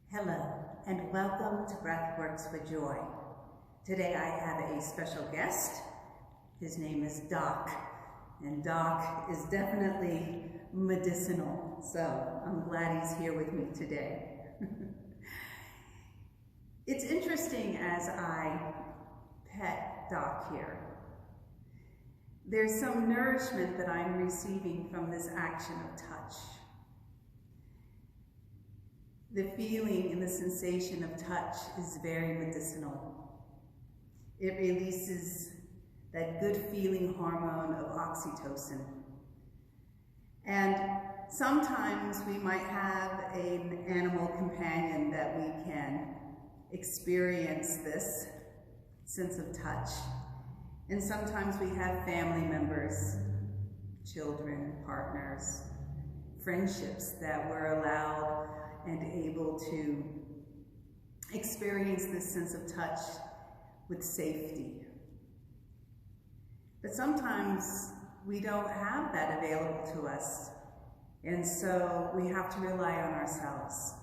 Hello, and welcome to Breathworks for Joy. Today I have a special guest. His name is Doc, and Doc is definitely medicinal, so I'm glad he's here with me today. It's interesting as I pet Doc here. There's some nourishment that I'm receiving from this action of touch. The feeling and the sensation of touch is very medicinal. It releases that good feeling hormone of oxytocin. And sometimes we might have an animal companion that we can experience this sense of touch. And sometimes we have family members, children, partners, friendships that we're allowed and able to experience this sense of touch with safety. But sometimes we don't have that available to us, and so we have to rely on ourselves.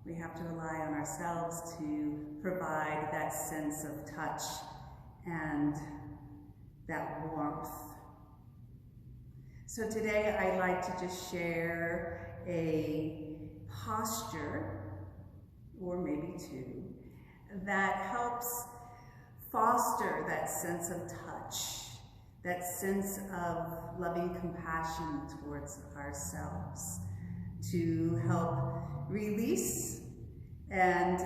We have to rely on ourselves to provide that sense of touch and that warmth. So today I'd like to just share a posture, or maybe two, that helps foster that sense of touch, that sense of loving compassion towards ourselves, to help release and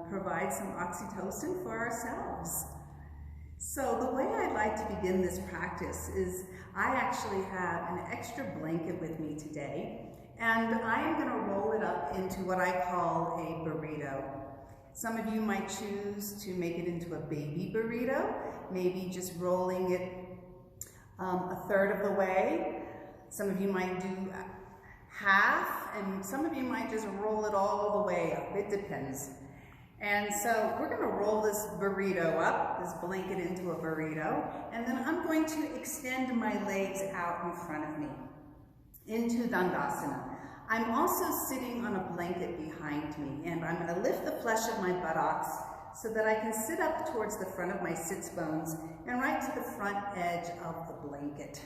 provide some oxytocin for ourselves. So the way I'd like to begin this practice is I actually have an extra blanket with me today, and I am going to roll it up into what I call a burrito. Some of you might choose to make it into a baby burrito, maybe just rolling it a third of the way. Some of you might do half, and some of you might just roll it all the way up. It depends. And so we're going to roll this burrito up, this blanket into a burrito, and then I'm going to extend my legs out in front of me into Dandasana. I'm also sitting on a blanket behind me, and I'm going to lift the flesh of my buttocks so that I can sit up towards the front of my sits bones and right to the front edge of the blanket.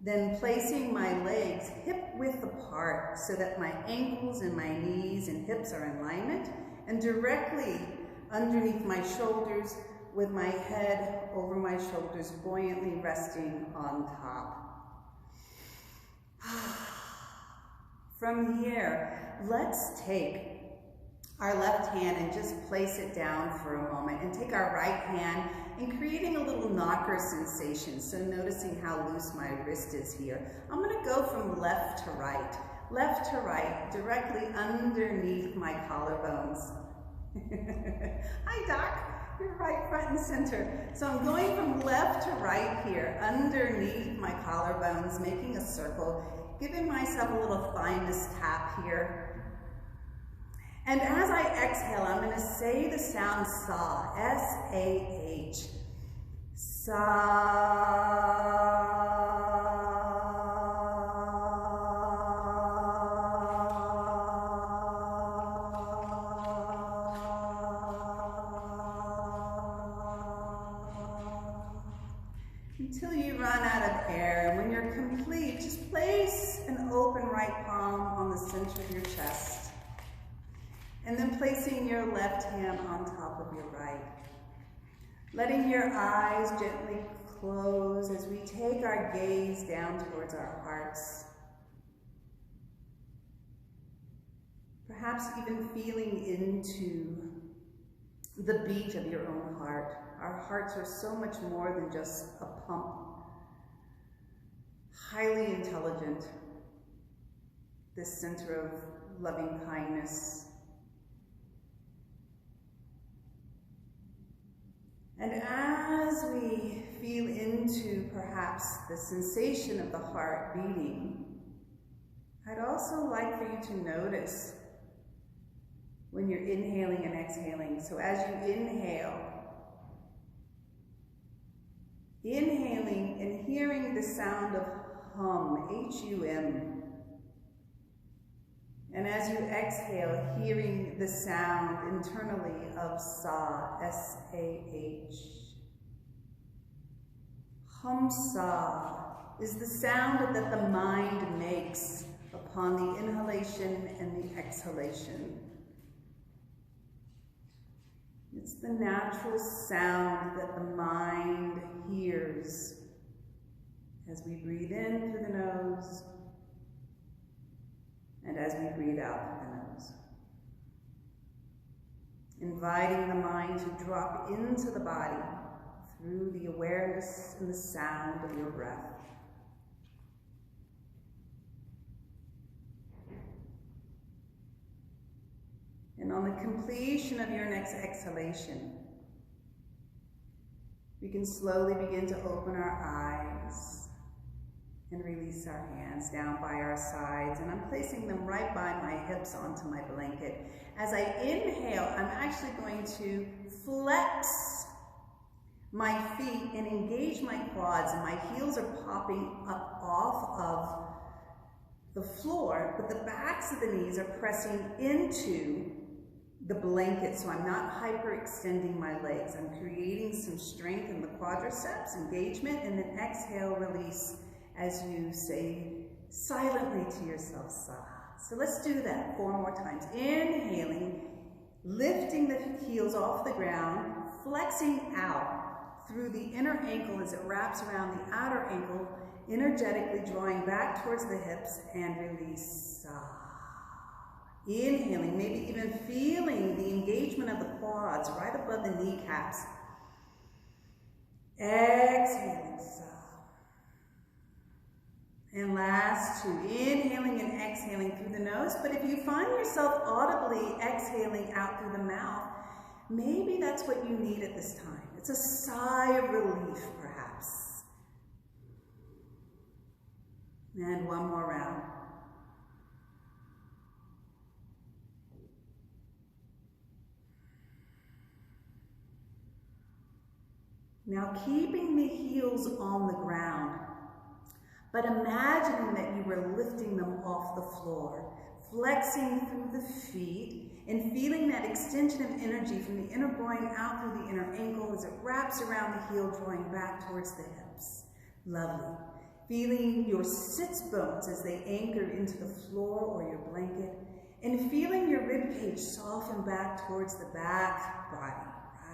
Then placing my legs hip width apart so that my ankles and my knees and hips are in alignment, and directly underneath my shoulders with my head over my shoulders, buoyantly resting on top. From here, let's take our left hand and just place it down for a moment, and take our right hand and creating a little knocker sensation. So noticing how loose my wrist is here. I'm going to go from left to right, directly underneath my collarbones. Hi, Doc. You're right front and center. So I'm going from left to right here, underneath my collarbones, making a circle, giving myself a little thymus tap here. And as I exhale, I'm going to say the sound sa, S-A-H. Sa. Until you run out of air. And when you're complete, just place an open right palm on the center of your chest. And then placing your left hand on top of your right. Letting your eyes gently close as we take our gaze down towards our hearts. Perhaps even feeling into the beat of your own heart. Our hearts are so much more than just a pump. Highly intelligent. This center of loving kindness. And as we feel into perhaps the sensation of the heart beating, I'd also like for you to notice when you're inhaling and exhaling. So as you inhale, inhaling and hearing the sound of hum, H-U-M. And as you exhale, hearing the sound internally of Sa, S-A-H. Hum-Sa is the sound that the mind makes upon the inhalation and the exhalation. It's the natural sound that the mind hears as we breathe in through the nose and as we breathe out through the nose. Inviting the mind to drop into the body through the awareness and the sound of your breath. And on the completion of your next exhalation, we can slowly begin to open our eyes and release our hands down by our sides. And I'm placing them right by my hips onto my blanket. As I inhale, I'm actually going to flex my feet and engage my quads, and my heels are popping up off of the floor, but the backs of the knees are pressing into the blanket, so I'm not hyperextending my legs. I'm creating some strength in the quadriceps, engagement, and then exhale, release as you say silently to yourself, Sa. So let's do that 4 more times. Inhaling, lifting the heels off the ground, flexing out through the inner ankle as it wraps around the outer ankle, energetically drawing back towards the hips, and release, Sa. Inhaling, maybe even feeling the engagement of the quads right above the kneecaps. Exhaling, Sa. And last 2, inhaling and exhaling through the nose. But if you find yourself audibly exhaling out through the mouth, maybe that's what you need at this time. It's a sigh of relief, perhaps. And 1 more round. Now keeping the heels on the ground, but imagining that you were lifting them off the floor, flexing through the feet, and feeling that extension of energy from the inner groin out through the inner ankle as it wraps around the heel, drawing back towards the hips. Lovely. Feeling your sits bones as they anchor into the floor or your blanket, and feeling your rib cage soften back towards the back body.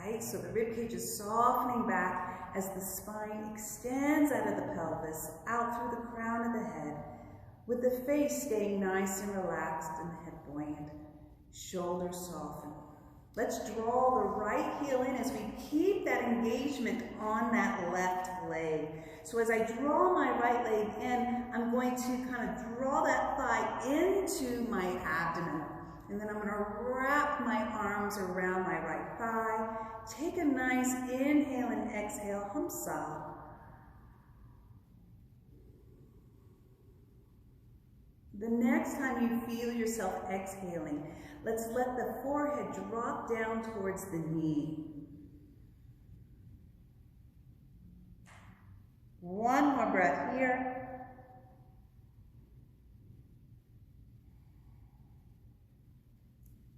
Right? So the rib cage is softening back as the spine extends out of the pelvis, out through the crown of the head, with the face staying nice and relaxed and the head buoyant. Shoulders soften. Let's draw the right heel in as we keep that engagement on that left leg. So as I draw my right leg in, I'm going to kind of draw that thigh into my abdomen. And then I'm going to wrap my arms around my right thigh. Take a nice inhale and exhale, Hum-Sa. The next time you feel yourself exhaling, let's let the forehead drop down towards the knee. 1 more breath here.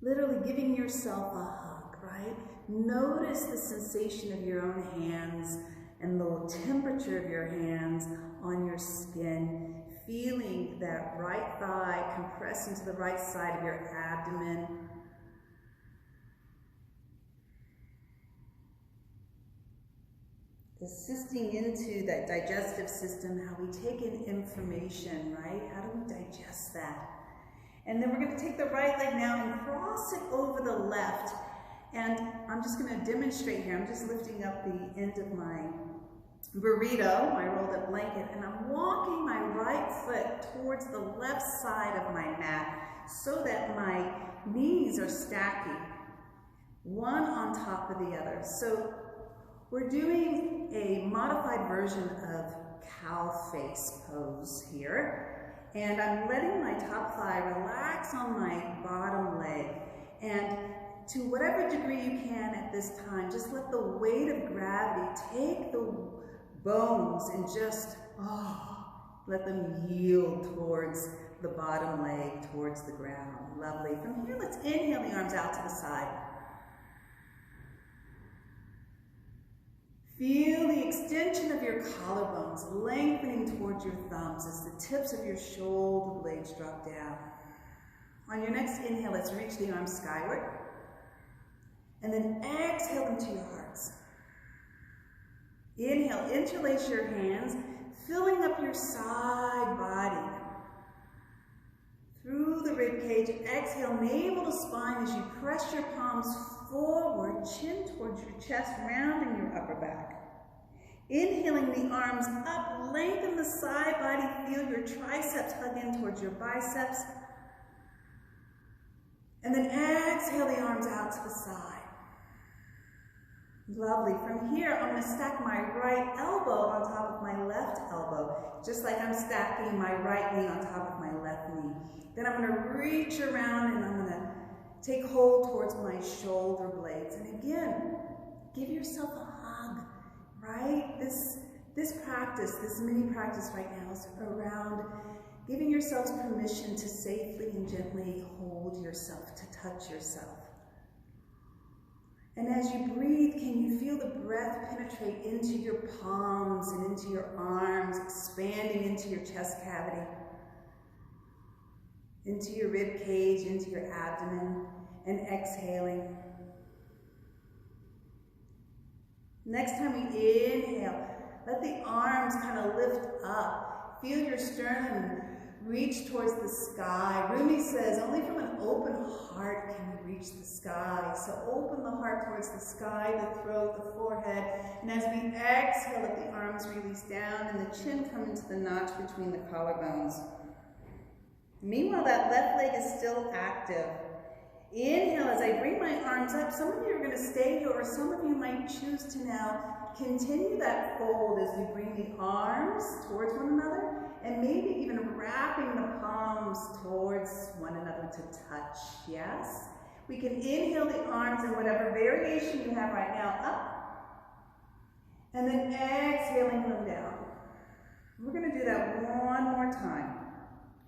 Literally giving yourself a hug, right? Notice the sensation of your own hands and the temperature of your hands on your skin. Feeling that right thigh compress into the right side of your abdomen. Assisting into that digestive system, how we take in information, right? How do we digest that? And then we're going to take the right leg now and cross it over the left. And I'm just going to demonstrate here. I'm just lifting up the end of my burrito, my rolled up blanket, and I'm walking my right foot towards the left side of my mat so that my knees are stacking, one on top of the other. So we're doing a modified version of cow face pose here. And I'm letting my top thigh relax on my bottom leg. And to whatever degree you can at this time, just let the weight of gravity take the bones and just, let them yield towards the bottom leg towards the ground. Lovely. From here, let's inhale the arms out to the side. Feel the extension of your collarbones lengthening towards your thumbs as the tips of your shoulder blades drop down. On your next inhale, let's reach the arms skyward. And then exhale them to your hearts. Inhale, interlace your hands, filling up your side body. Through the rib cage, exhale, navel to spine as you press your palms forward, chin towards your chest, rounding your upper back. Inhaling the arms up, lengthen the side body, feel your triceps hug in towards your biceps. And then exhale the arms out to the side. Lovely. From here, I'm going to stack my right elbow on top of my left elbow, just like I'm stacking my right knee on top of my left knee. Then I'm going to reach around and I'm going to take hold towards my shoulder blades. And again, give yourself a hug, right? This practice, this mini practice right now is around giving yourselves permission to safely and gently hold yourself, to touch yourself. And as you breathe, can you feel the breath penetrate into your palms and into your arms, expanding into your chest cavity, into your rib cage, into your abdomen, and exhaling. Next time we inhale, let the arms kind of lift up. Feel your sternum reach towards the sky. Rumi says, only from an open heart can we reach the sky. So open the heart towards the sky, the throat, the forehead. And as we exhale, let the arms release down and the chin come into the notch between the collarbones. Meanwhile, that left leg is still active. Inhale as I bring my arms up. Some of you are going to stay here, or some of you might choose to now continue that fold as we bring the arms towards one another, and maybe even wrapping the palms towards one another to touch, yes? We can inhale the arms in whatever variation you have right now, up, and then exhaling them down. We're going to do that one more time.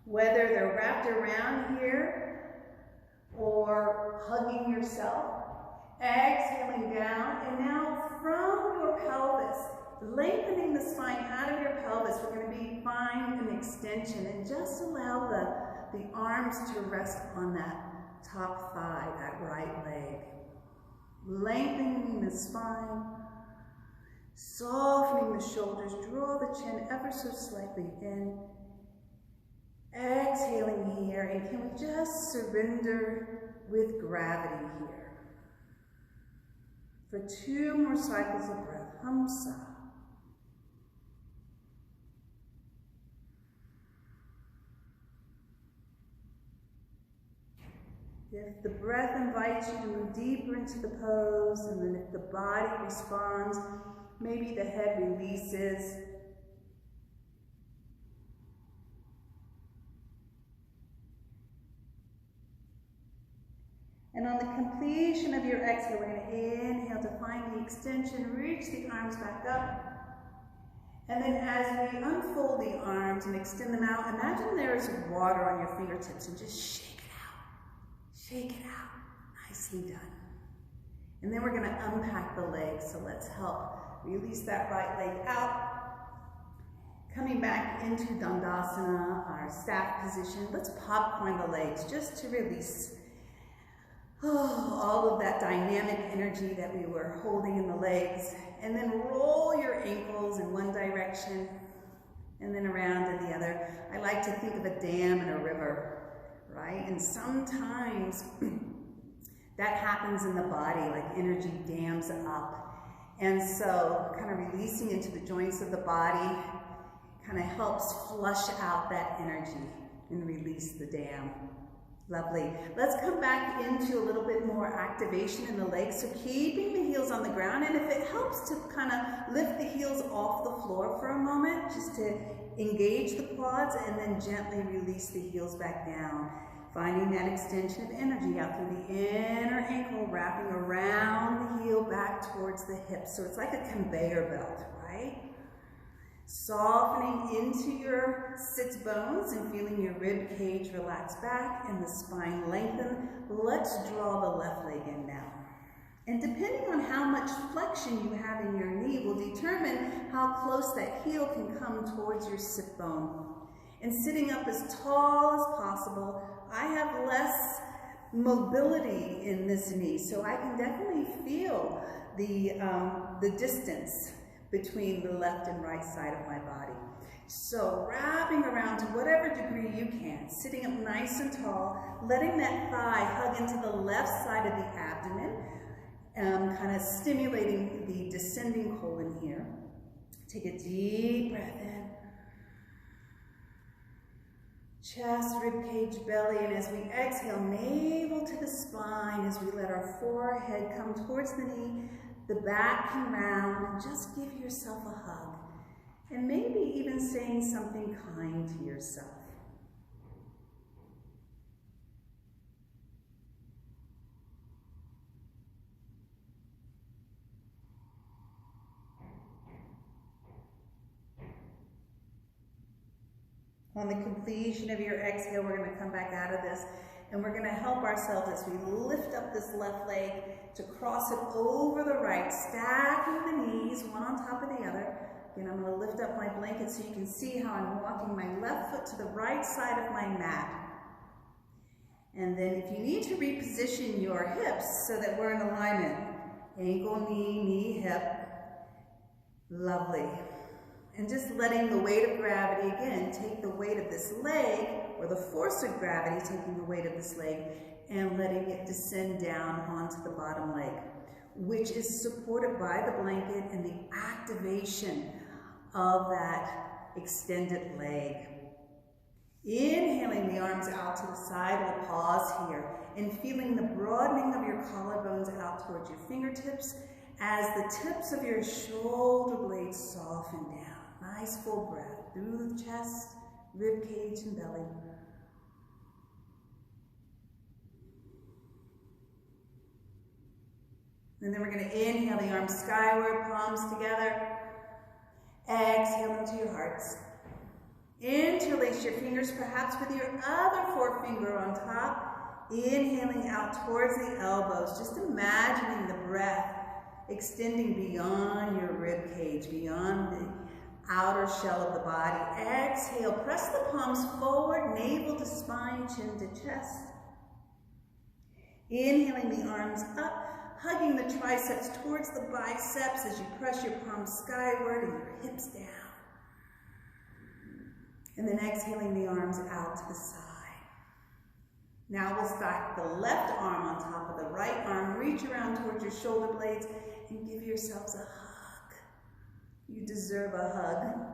Whether they're wrapped around here or hugging yourself, exhaling down, and now from your pelvis, lengthening the spine out of your pelvis, we're going to find an extension and just allow the arms to rest on that top thigh, that right leg. Lengthening the spine, softening the shoulders, draw the chin ever so slightly in. Exhaling here, and can we just surrender with gravity here? For 2 more cycles of breath. Hamsa. If the breath invites you to move deeper into the pose, and then if the body responds, maybe the head releases. And on the completion of your exhale, we're going to inhale to find the extension, reach the arms back up. And then as we unfold the arms and extend them out, imagine there's water on your fingertips and just shake it out. Shake it out. Nicely done. And then we're going to unpack the legs. So let's help release that right leg out. Coming back into Dandasana, our staff position. Let's popcorn the legs just to release all of that dynamic energy that we were holding in the legs. And then roll your ankles in one direction and then around in the other. I like to think of a dam and a river, right? And sometimes that happens in the body, like energy dams up. And so kind of releasing into the joints of the body kind of helps flush out that energy and release the dam. Lovely. Let's come back into a little bit more activation in the legs. So keeping the heels on the ground, and if it helps to kind of lift the heels off the floor for a moment, just to engage the quads and then gently release the heels back down. Finding that extension of energy out through the inner ankle, wrapping around the heel back towards the hips. So it's like a conveyor belt, right? Softening into your sits bones and feeling your rib cage relax back and the spine lengthen. Let's draw the left leg in now. And depending on how much flexion you have in your knee will determine how close that heel can come towards your sit bone. And sitting up as tall as possible, I have less mobility in this knee, so I can definitely feel the distance between the left and right side of my body. So wrapping around to whatever degree you can, sitting up nice and tall, letting that thigh hug into the left side of the abdomen, kind of stimulating the descending colon here. Take a deep breath in. Chest, ribcage, belly, and as we exhale, navel to the spine as we let our forehead come towards the knee, the back can round, and just give yourself a hug. And maybe even saying something kind to yourself. On the completion of your exhale, we're going to come back out of this and we're going to help ourselves as we lift up this left leg to cross it over the right, stacking the knees one on top of the other. Again, I'm going to lift up my blanket so you can see how I'm walking my left foot to the right side of my mat. And then if you need to reposition your hips so that we're in alignment, ankle, knee, knee, hip, lovely. And just letting the weight of gravity, again, take the weight of this leg, or the force of gravity taking the weight of this leg, and letting it descend down onto the bottom leg, which is supported by the blanket and the activation of that extended leg. Inhaling the arms out to the side, we'll pause here, and feeling the broadening of your collarbones out towards your fingertips as the tips of your shoulder blades soften down. Nice full breath through the chest, rib cage, and belly. And then we're going to inhale the arms skyward, palms together. Exhale into your hearts. Interlace your fingers, perhaps with your other forefinger on top. Inhaling out towards the elbows, just imagining the breath extending beyond your rib cage, beyond the outer shell of the body. Exhale, press the palms forward, navel to spine, chin to chest. Inhaling the arms up, hugging the triceps towards the biceps as you press your palms skyward and your hips down. And then exhaling the arms out to the side. Now we'll stack the left arm on top of the right arm, reach around towards your shoulder blades, and give yourselves a hug. You deserve a hug.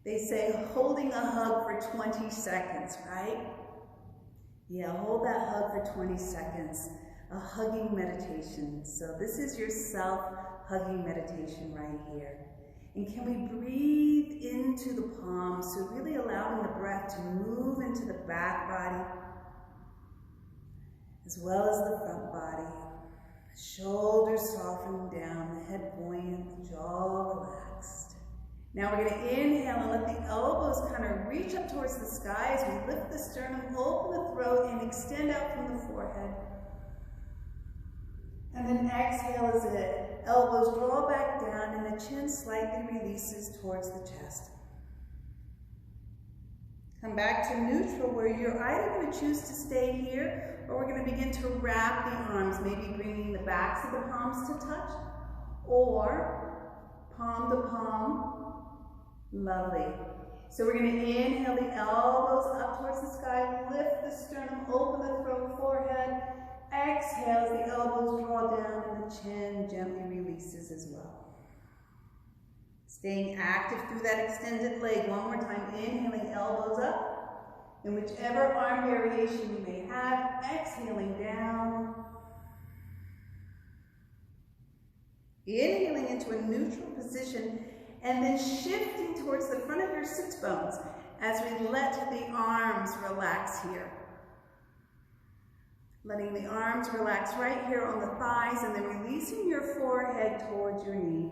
They say holding a hug for 20 seconds, right? Yeah, hold that hug for 20 seconds. A hugging meditation. So this is your self-hugging meditation right here. And can we breathe into the palms, so really allowing the breath to move into the back body, as well as the front body. Shoulders softening down, the head buoyant, the jaw relaxed. Now we're going to inhale and let the elbows kind of reach up towards the sky as we lift the sternum, open the throat, and extend out from the forehead. And then exhale as the elbows draw back down and the chin slightly releases towards the chest. Come back to neutral, where you're either going to choose to stay here, or we're going to begin to wrap the arms, maybe bringing the backs of the palms to touch, or palm to palm. Lovely. So we're going to inhale the elbows up towards the sky, lift the sternum, open the throat, forehead. Exhale as the elbows draw down and the chin gently releases as well. Staying active through that extended leg. One more time, inhaling elbows up. In whichever arm variation you may have, exhaling down. Inhaling into a neutral position and then shifting towards the front of your sits bones as we let the arms relax here. Letting the arms relax right here on the thighs and then releasing your forehead towards your knee.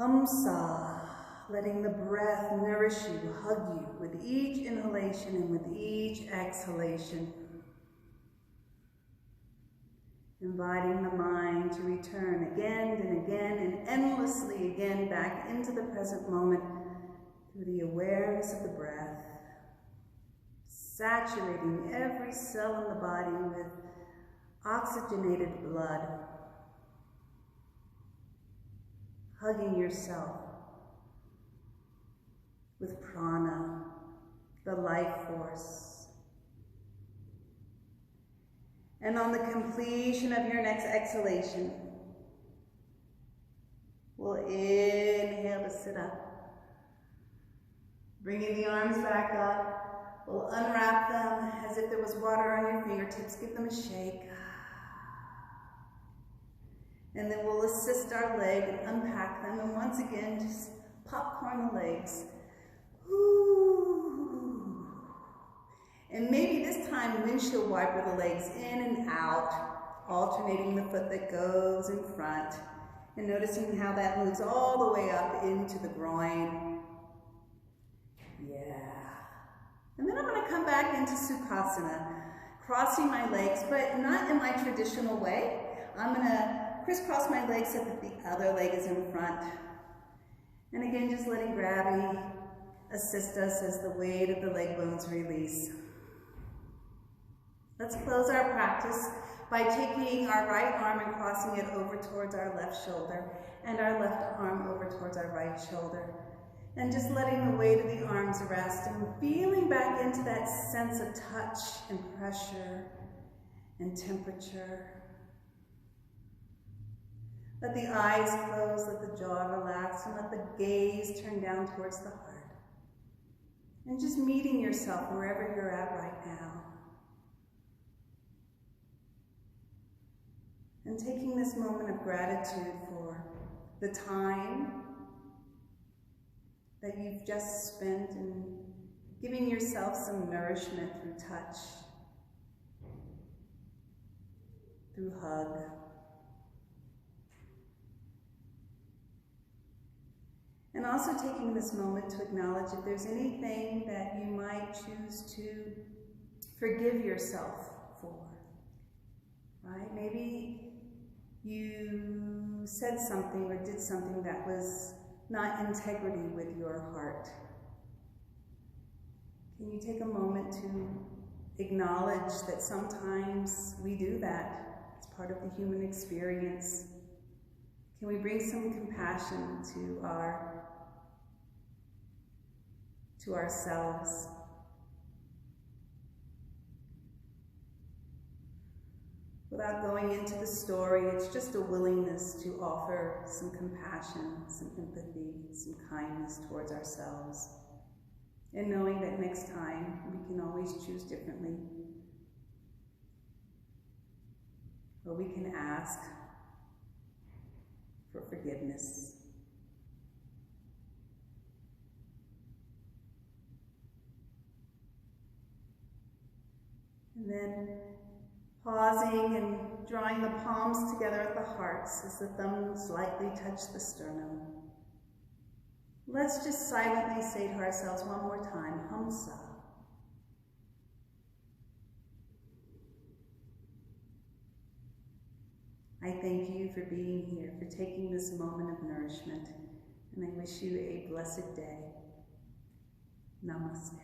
Hamsa, letting the breath nourish you, hug you with each inhalation and with each exhalation. Inviting the mind to return again and again and endlessly again back into the present moment through the awareness of the breath, saturating every cell in the body with oxygenated blood, hugging yourself with prana, the life force. And on the completion of your next exhalation, we'll inhale to sit up. Bringing the arms back up, we'll unwrap them as if there was water on your fingertips. Give them a shake. And then we'll assist our leg and unpack them. And once again, just popcorn the legs. Ooh. And maybe this time windshield wiper the legs in and out, alternating the foot that goes in front, and noticing how that moves all the way up into the groin. Yeah. And then I'm going to come back into Sukhasana, crossing my legs, but not in my traditional way. I'm going to crisscross my legs so that the other leg is in front. And again, just letting gravity assist us as the weight of the leg bones release. Let's close our practice by taking our right arm and crossing it over towards our left shoulder and our left arm over towards our right shoulder. And just letting the weight of the arms rest and feeling back into that sense of touch and pressure and temperature. Let the eyes close, let the jaw relax, and let the gaze turn down towards the heart. And just meeting yourself wherever you're at right now. And taking this moment of gratitude for the time that you've just spent in giving yourself some nourishment through touch, through hug. And also taking this moment to acknowledge if there's anything that you might choose to forgive yourself for, right? Maybe you said something or did something that was not integrity with your heart. Can you take a moment to acknowledge that sometimes we do that? It's part of the human experience. Can we bring some compassion to ourselves? Without going into the story, it's just a willingness to offer some compassion, some empathy, some kindness towards ourselves. And knowing that next time we can always choose differently. Or we can ask for forgiveness. And then pausing and drawing the palms together at the hearts as the thumbs lightly touch the sternum. Let's just silently say to ourselves one more time, Hamsa. I thank you for being here, for taking this moment of nourishment, and I wish you a blessed day. Namaste.